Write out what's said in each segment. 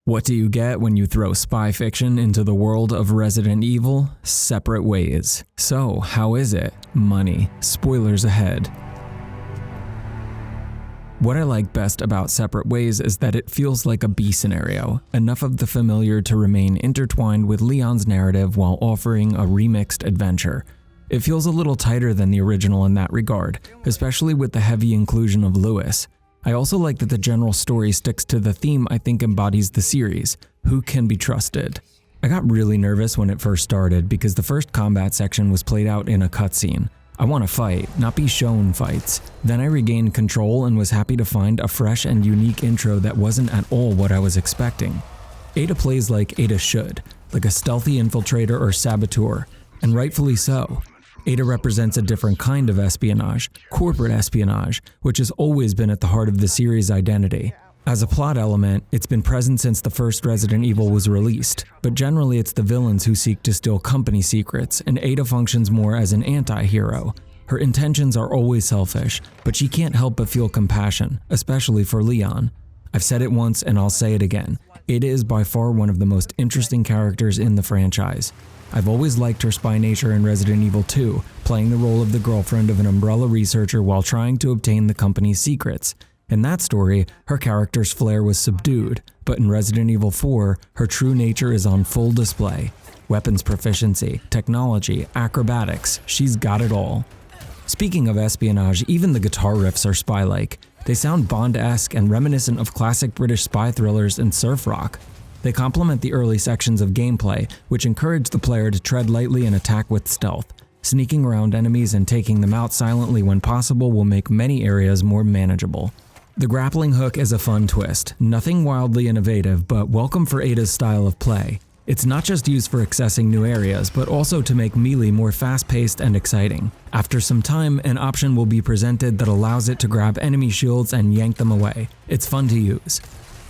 What do you get when you throw spy fiction into the world of Resident Evil? Separate ways. So, how is it? Money. Spoilers ahead. What I like best about Separate Ways is that it feels like a B scenario, enough of the familiar to remain intertwined with Leon's narrative while offering a remixed adventure. It feels a little tighter than the original in that regard, especially with the heavy inclusion of Lewis. I also like that the general story sticks to the theme I think embodies the series: who can be trusted. I got really nervous when it first started because the first combat section was played out in a cutscene. I want to fight, not be shown fights. Then I regained control and was happy to find a fresh and unique intro that wasn't at all what I was expecting. Ada plays like Ada should, like a stealthy infiltrator or saboteur, and rightfully so. Ada represents a different kind of espionage, corporate espionage, which has always been at the heart of the series' identity. As a plot element, it's been present since the first Resident Evil was released, but generally it's the villains who seek to steal company secrets, and Ada functions more as an anti-hero. Her intentions are always selfish, but she can't help but feel compassion, especially for Leon. I've said it once and I'll say it again. Ada is by far one of the most interesting characters in the franchise. I've always liked her spy nature in Resident Evil 2, playing the role of the girlfriend of an Umbrella researcher while trying to obtain the company's secrets. In that story, her character's flair was subdued, but in Resident Evil 4, her true nature is on full display. Weapons proficiency, technology, acrobatics, she's got it all. Speaking of espionage, even the guitar riffs are spy-like. They sound Bond-esque and reminiscent of classic British spy thrillers and surf rock. They complement the early sections of gameplay, which encourage the player to tread lightly and attack with stealth. Sneaking around enemies and taking them out silently when possible will make many areas more manageable. The grappling hook is a fun twist, nothing wildly innovative, but welcome for Ada's style of play. It's not just used for accessing new areas, but also to make melee more fast-paced and exciting. After some time, an option will be presented that allows it to grab enemy shields and yank them away. It's fun to use.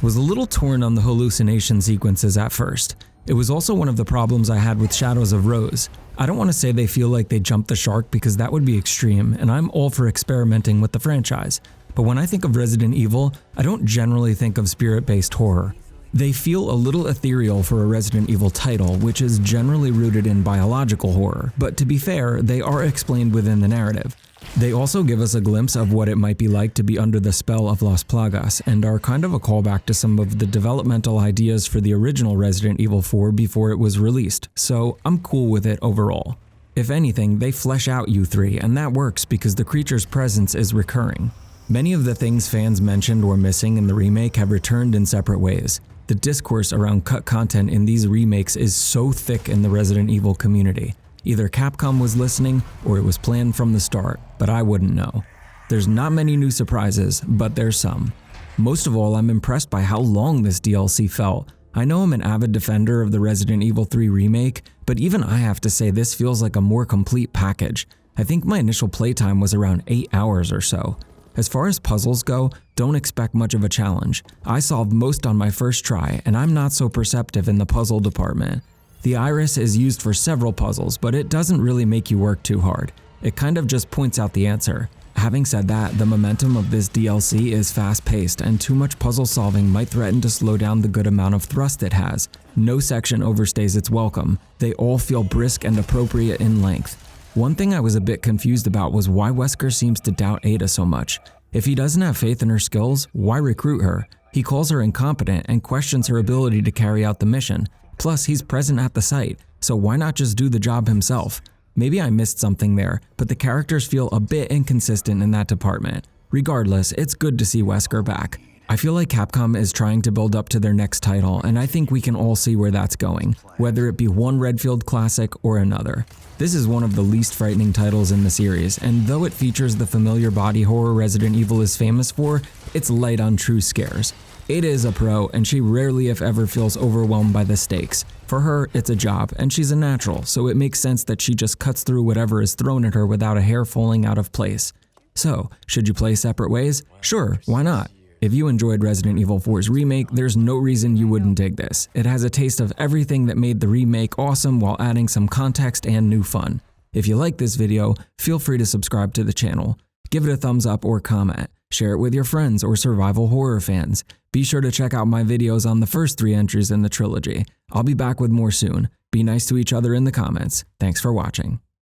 Was a little torn on the hallucination sequences at first. It was also one of the problems I had with Shadows of Rose. I don't want to say they feel like they jumped the shark because that would be extreme, and I'm all for experimenting with the franchise. But when I think of Resident Evil, I don't generally think of spirit-based horror. They feel a little ethereal for a Resident Evil title, which is generally rooted in biological horror, but to be fair, they are explained within the narrative. They also give us a glimpse of what it might be like to be under the spell of Las Plagas, and are kind of a callback to some of the developmental ideas for the original Resident Evil 4 before it was released, so I'm cool with it overall. If anything, they flesh out U3, and that works because the creature's presence is recurring. Many of the things fans mentioned were missing in the remake have returned in separate ways. The discourse around cut content in these remakes is so thick in the Resident Evil community. Either Capcom was listening or it was planned from the start, but I wouldn't know. There's not many new surprises, but there's some. Most of all, I'm impressed by how long this DLC felt. I know I'm an avid defender of the Resident Evil 3 remake, but even I have to say this feels like a more complete package. I think my initial playtime was around 8 hours or so. As far as puzzles go, don't expect much of a challenge. I solved most on my first try, and I'm not so perceptive in the puzzle department. The iris is used for several puzzles, but it doesn't really make you work too hard. It kind of just points out the answer. Having said that, the momentum of this DLC is fast-paced, and too much puzzle solving might threaten to slow down the good amount of thrust it has. No section overstays its welcome. They all feel brisk and appropriate in length. One thing I was a bit confused about was why Wesker seems to doubt Ada so much. If he doesn't have faith in her skills, why recruit her? He calls her incompetent and questions her ability to carry out the mission. Plus, he's present at the site, so why not just do the job himself? Maybe I missed something there, but the characters feel a bit inconsistent in that department. Regardless, it's good to see Wesker back. I feel like Capcom is trying to build up to their next title, and I think we can all see where that's going, whether it be one Redfield classic or another. This is one of the least frightening titles in the series, and though it features the familiar body horror Resident Evil is famous for, it's light on true scares. Ada is a pro, and she rarely if ever feels overwhelmed by the stakes. For her, it's a job, and she's a natural, so it makes sense that she just cuts through whatever is thrown at her without a hair falling out of place. So, should you play Separate Ways? Sure, why not? If you enjoyed Resident Evil 4's remake, there's no reason you wouldn't dig this. It has a taste of everything that made the remake awesome while adding some context and new fun. If you like this video, feel free to subscribe to the channel. Give it a thumbs up or comment. Share it with your friends or survival horror fans. Be sure to check out my videos on the first 3 entries in the trilogy. I'll be back with more soon. Be nice to each other in the comments. Thanks for watching.